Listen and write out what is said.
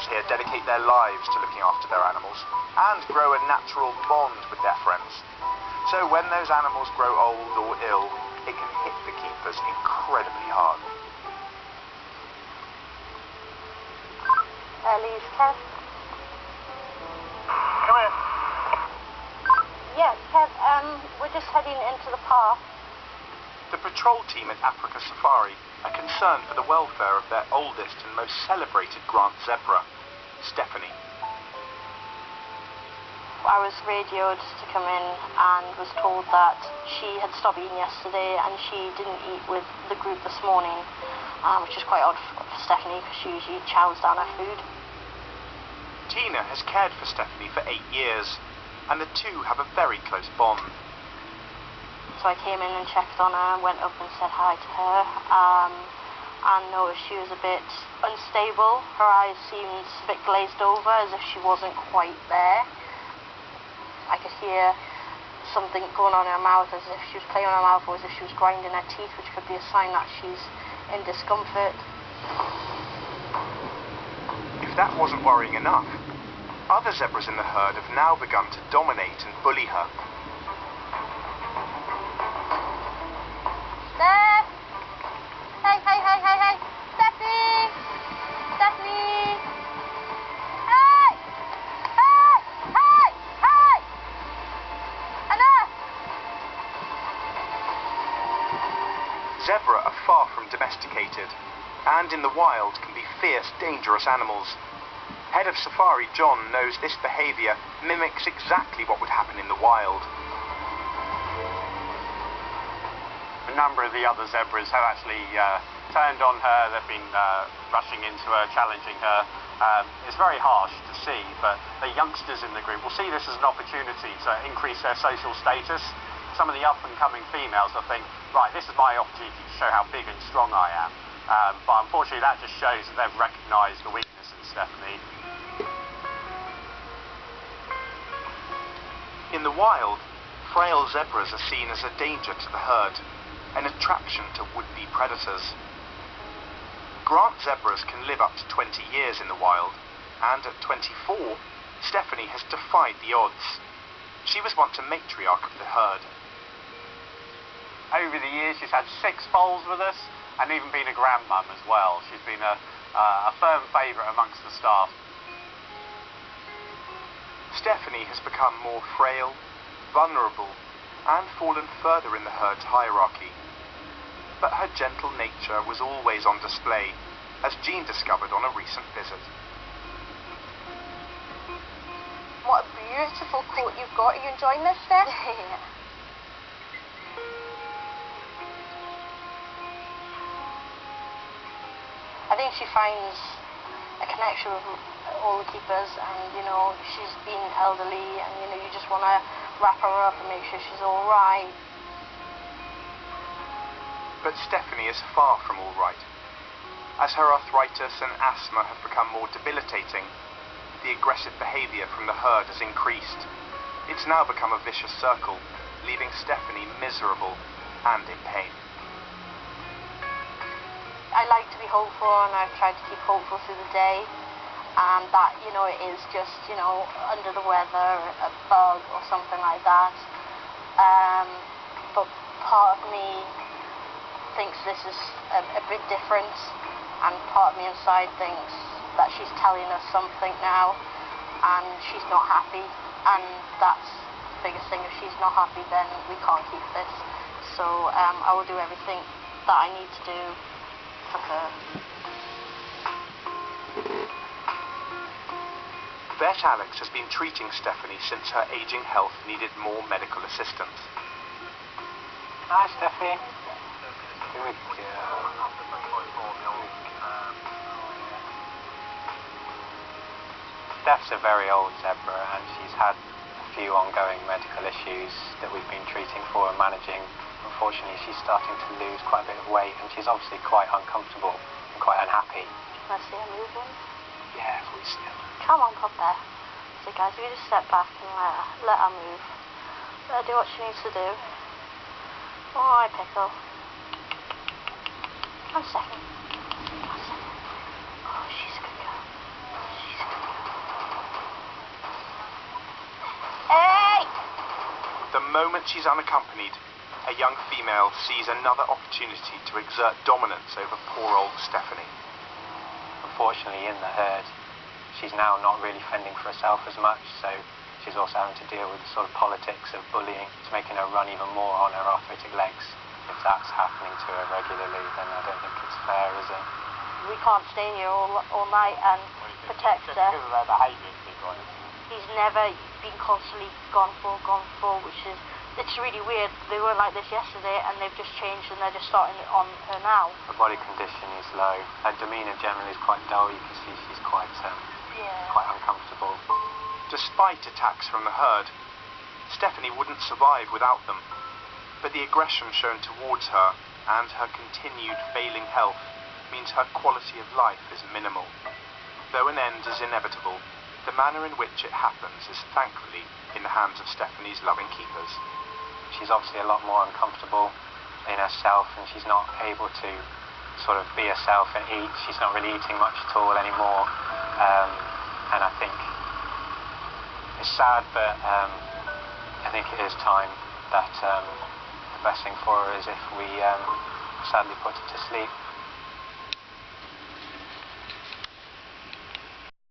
here dedicate their lives to looking after their animals and grow a natural bond with their friends. So when those animals grow old or ill, it can hit the keepers incredibly hard. Ellie's Kev. Come here. Yes, Kev, we're just heading into the park. The patrol team at Africa Safari are concerned for the welfare of their oldest and most celebrated Grant zebra, Stephanie. I was radioed to come in and was told that she had stopped eating yesterday and she didn't eat with the group this morning, which is quite odd for Stephanie because she usually chows down her food. Tina has cared for Stephanie for 8 years, and the two have a very close bond. So I came in and checked on her, went up and said hi to her, and noticed she was a bit unstable. Her eyes seemed a bit glazed over, as if she wasn't quite there. I could hear something going on in her mouth, as if she was playing on her mouth, or as if she was grinding her teeth, which could be a sign that she's in discomfort. If that wasn't worrying enough, other zebras in the herd have now begun to dominate and bully her. Steph! Hey, hey, hey, hey, hey! Stephanie! Stephanie! Hey! Hey! Hey! Hey! Enough! Zebra are far from domesticated, and in the wild can be fierce, dangerous animals. Head of Safari John knows this behaviour mimics exactly what would happen in the wild. A number of the other zebras have actually turned on her. They've been rushing into her, challenging her. It's very harsh to see, but the youngsters in the group will see this as an opportunity to increase their social status. Some of the up-and-coming females will think, right, this is my opportunity to show how big and strong I am. But unfortunately, that just shows that they've recognised the weakness in Stephanie. In the wild, frail zebras are seen as a danger to the herd, an attraction to would-be predators. Grant zebras can live up to 20 years in the wild, and at 24, Stephanie has defied the odds. She was once a matriarch of the herd. Over the years, she's had 6 foals with us, and even been a grandmum as well. She's been a firm favourite amongst the staff. Stephanie has become more frail, vulnerable, and fallen further in the herd's hierarchy. But her gentle nature was always on display, as Jean discovered on a recent visit. What a beautiful coat you've got. Are you enjoying this, Steph? Yeah. I think she finds a connection with all the keepers, and you know, she's been elderly, and you know, you just want to wrap her up and make sure she's all right. But Stephanie is far from all right. As her arthritis and asthma have become more debilitating, the aggressive behaviour from the herd has increased. It's now become a vicious circle, leaving Stephanie miserable and in pain. I like to be hopeful, and I've tried to keep hopeful through the day, and that, you know, it is just, you know, under the weather, a bug or something like that. But part of me thinks this is a bit different, and part of me inside thinks that she's telling us something now, and she's not happy, and that's the biggest thing. If she's not happy, then we can't keep this. So I will do everything that I need to do for her. Vet Alex has been treating Stephanie since her ageing health needed more medical assistance. Hi, Stephanie. Good girl. Steph's a very old zebra, and she's had a few ongoing medical issues that we've been treating for and managing. Unfortunately, she's starting to lose quite a bit of weight, and she's obviously quite uncomfortable and quite unhappy. Can I see her moving? Yeah, if we see her. Come on, Pop there. So guys, if you just step back and let her move. Let her do what she needs to do. Alright, Pickle. One second. Oh, she's a good girl. She's a The moment she's unaccompanied, a young female sees another opportunity to exert dominance over poor old Stephanie. Unfortunately, in the herd, she's now not really fending for herself as much, so she's also having to deal with the sort of politics of bullying. It's making her run even more on her arthritic legs. If that's happening to her regularly, then I don't think it's fair, is it? We can't stay here all night and protect her. Because of their behaviour, to be honest. He's never been constantly gone for, which is, it's really weird. They weren't like this yesterday and they've just changed and they're just starting it on her now. Her body condition is low. Her demeanour generally is quite dull. You can see she's quite uncomfortable. Despite attacks from the herd, Stephanie wouldn't survive without them. But the aggression shown towards her and her continued failing health means her quality of life is minimal. Though an end is inevitable, the manner in which it happens is thankfully in the hands of Stephanie's loving keepers. She's obviously a lot more uncomfortable in herself and she's not able to sort of be herself and eat. She's not really eating much at all anymore. And I think it's sad, but I think it is time that the best thing for her is if we sadly put her to sleep.